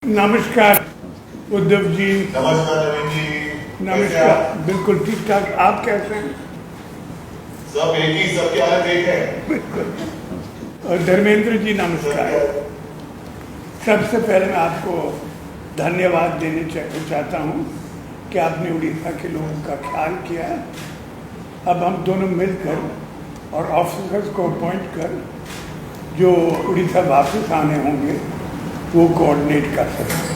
नमस्कार उद्धव जी। नमस्कार नवीन जी। नमस्कार, बिल्कुल ठीक ठाक। आप कैसे हैं? सब एक ही, सबके हालत एक है। बिल्कुल। और धर्मेंद्र जी नमस्कार। सबसे पहले मैं आपको धन्यवाद देने चाहता हूँ कि आपने उड़ीसा के लोगों का ख्याल किया है। अब हम दोनों मिलकर और ऑफिसर्स को अपॉइंट कर जो उड़ीसा वापस आने होंगे वो कोऑर्डिनेट कर सकते हैं।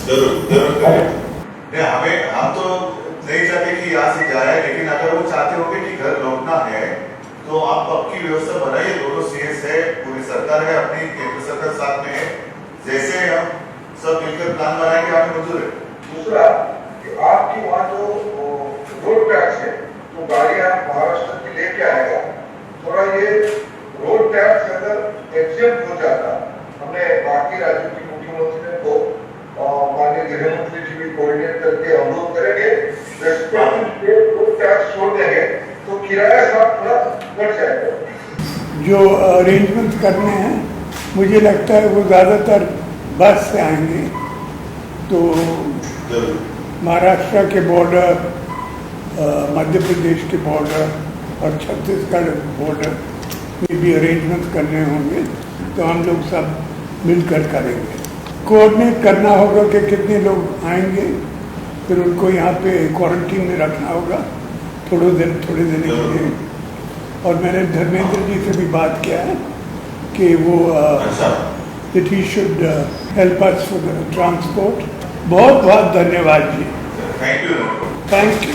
जरूर जरूर करें। हम तो नहीं चाहते कि यहाँ से जाए, लेकिन अगर वो चाहते होंगे कि घर लौटना है तो आप आपकी व्यवस्था बनाइए। दोनों सीएस है, पूरी सरकार है, अपनी केंद्र सरकार साथ में है। जैसे हम सब मिलकर प्लान बनाएंगे, हमें मंजूर है। दूसरा कि आपकी वहाँ जो रोड टैक्स है तो गाड़ियाँ महाराष्ट्र की लेके आएगा, थोड़ा ये रोड टैक्स अगर एग्जेप्ट हो जाता, हमने बाकी राज्यों की मुख्यमंत्री को माननीय गृह मंत्री जी भी कोऑर्डिनेट करके अनुरोध करेंगे, रोड टैक्स छोड़ देंगे तो किराया साथ थोड़ा बढ़ जाएगा। जो अरेंजमेंट करने हैं मुझे लगता है वो ज़्यादातर बस से आएंगे, तो महाराष्ट्र के बॉर्डर, मध्य प्रदेश के बॉर्डर और छत्तीसगढ़ बॉर्डर में भी अरेंजमेंट करने होंगे, तो हम लोग सब मिलकर करेंगे। कोऑर्डिनेट करना होगा कि कितने लोग आएंगे, फिर उनको यहाँ पे क्वारंटीन में रखना होगा थोड़े दिन के लिए। और मैंने धर्मेंद्र जी से भी बात किया है कि वो that he should help us for the transport। बहुत बहुत धन्यवाद जी। Thank you. Thank you.